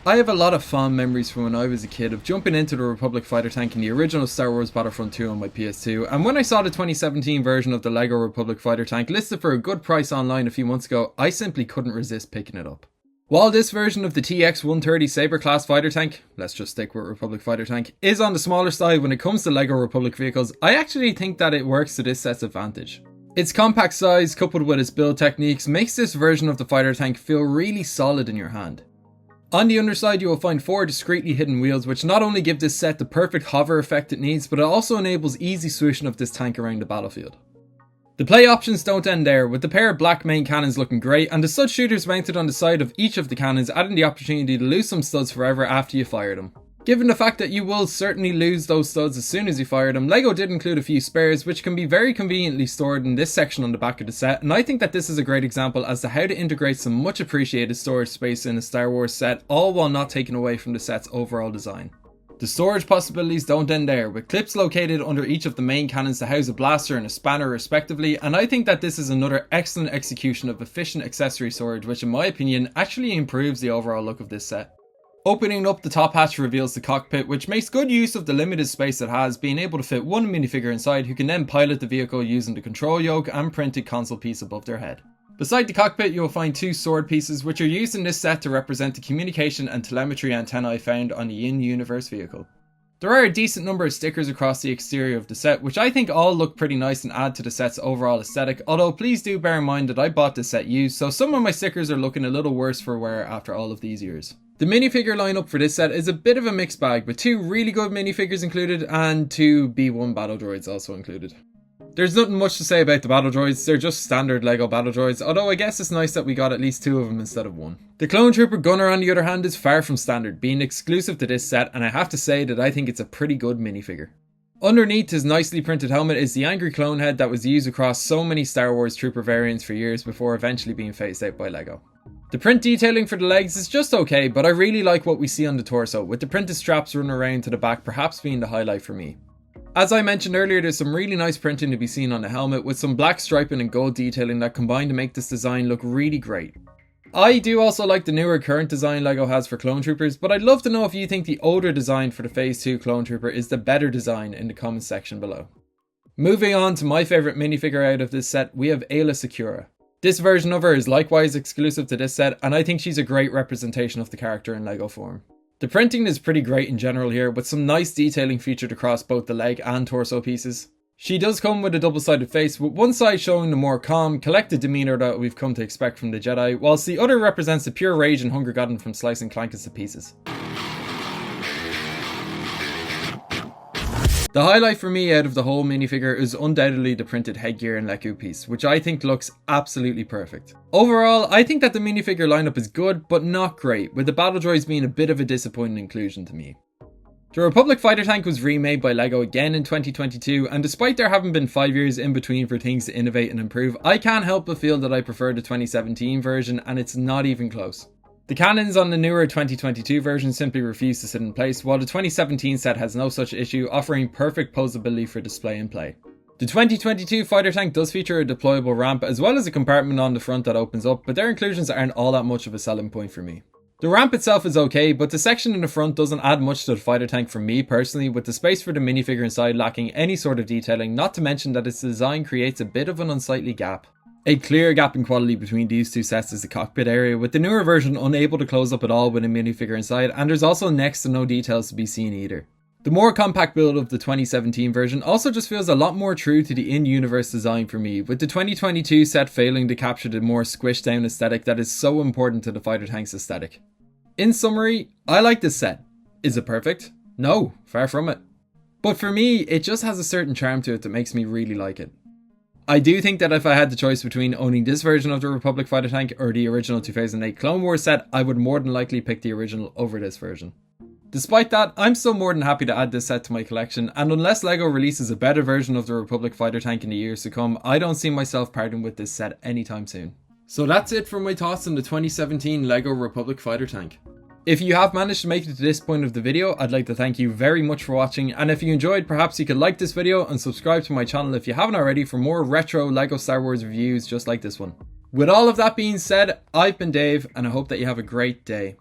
I have a lot of fond memories from when I was a kid of jumping into the Republic fighter tank in the original Star Wars Battlefront 2 on my PS2, and when I saw the 2017 version of the LEGO Republic fighter tank listed for a good price online a few months ago, I simply couldn't resist picking it up. While this version of the TX-130 Sabre class fighter tank, let's just stick with Republic fighter tank, is on the smaller side when it comes to LEGO Republic vehicles, I actually think that it works to this set's advantage. Its compact size, coupled with its build techniques, makes this version of the fighter tank feel really solid in your hand. On the underside you will find 4 discreetly hidden wheels which not only give this set the perfect hover effect it needs, but it also enables easy swooshing of this tank around the battlefield. The play options don't end there, with the pair of black main cannons looking great and the stud shooters mounted on the side of each of the cannons adding the opportunity to lose some studs forever after you fire them. Given the fact that you will certainly lose those studs as soon as you fire them, LEGO did include a few spares which can be very conveniently stored in this section on the back of the set, and I think that this is a great example as to how to integrate some much appreciated storage space in a Star Wars set, all while not taking away from the set's overall design. The storage possibilities don't end there, with clips located under each of the main cannons to house a blaster and a spanner respectively, and I think that this is another excellent execution of efficient accessory storage which in my opinion actually improves the overall look of this set. Opening up the top hatch reveals the cockpit, which makes good use of the limited space it has, being able to fit one minifigure inside who can then pilot the vehicle using the control yoke and printed console piece above their head. Beside the cockpit you will find 2 sword pieces which are used in this set to represent the communication and telemetry antennae found on the in-universe vehicle. There are a decent number of stickers across the exterior of the set which I think all look pretty nice and add to the set's overall aesthetic, although please do bear in mind that I bought this set used, so some of my stickers are looking a little worse for wear after all of these years. The minifigure lineup for this set is a bit of a mixed bag, with 2 really good minifigures included and 2 B1 battle droids also included. There's nothing much to say about the battle droids, they're just standard LEGO battle droids, although I guess it's nice that we got at least 2 of them instead of 1. The Clone Trooper Gunner on the other hand is far from standard, being exclusive to this set, and I have to say that I think it's a pretty good minifigure. Underneath his nicely printed helmet is the angry clone head that was used across so many Star Wars Trooper variants for years before eventually being phased out by LEGO. The print detailing for the legs is just okay, but I really like what we see on the torso, with the printed straps running around to the back perhaps being the highlight for me. As I mentioned earlier, there's some really nice printing to be seen on the helmet, with some black striping and gold detailing that combine to make this design look really great. I do also like the newer current design LEGO has for Clone Troopers, but I'd love to know if you think the older design for the Phase 2 Clone Trooper is the better design in the comments section below. Moving on to my favourite minifigure out of this set, we have Aayla Secura. This version of her is likewise exclusive to this set, and I think she's a great representation of the character in LEGO form. The printing is pretty great in general here, with some nice detailing featured across both the leg and torso pieces. She does come with a double-sided face, with one side showing the more calm, collected demeanour that we've come to expect from the Jedi, whilst the other represents the pure rage and hunger gotten from slicing Clankers to pieces. The highlight for me out of the whole minifigure is undoubtedly the printed headgear and Leku piece, which I think looks absolutely perfect. Overall, I think that the minifigure lineup is good, but not great, with the battle droids being a bit of a disappointing inclusion to me. The Republic fighter tank was remade by LEGO again in 2022, and despite there having been 5 years in between for things to innovate and improve, I can't help but feel that I prefer the 2017 version, and it's not even close. The cannons on the newer 2022 version simply refuse to sit in place, while the 2017 set has no such issue, offering perfect posability for display and play. The 2022 fighter tank does feature a deployable ramp as well as a compartment on the front that opens up, but their inclusions aren't all that much of a selling point for me. The ramp itself is okay, but the section in the front doesn't add much to the fighter tank for me personally, with the space for the minifigure inside lacking any sort of detailing, not to mention that its design creates a bit of an unsightly gap. A clear gap in quality between these two sets is the cockpit area, with the newer version unable to close up at all with a minifigure inside, and there's also next to no details to be seen either. The more compact build of the 2017 version also just feels a lot more true to the in-universe design for me, with the 2022 set failing to capture the more squished down aesthetic that is so important to the fighter tank's aesthetic. In summary, I like this set. Is it perfect? No, far from it. But for me, it just has a certain charm to it that makes me really like it. I do think that if I had the choice between owning this version of the Republic fighter tank or the original 2008 Clone Wars set, I would more than likely pick the original over this version. Despite that, I'm still more than happy to add this set to my collection, and unless LEGO releases a better version of the Republic fighter tank in the years to come, I don't see myself parting with this set anytime soon. So that's it for my thoughts on the 2017 LEGO Republic fighter tank. If you have managed to make it to this point of the video, I'd like to thank you very much for watching, and if you enjoyed, perhaps you could like this video and subscribe to my channel if you haven't already for more retro LEGO Star Wars reviews just like this one. With all of that being said, I've been Dave, and I hope that you have a great day.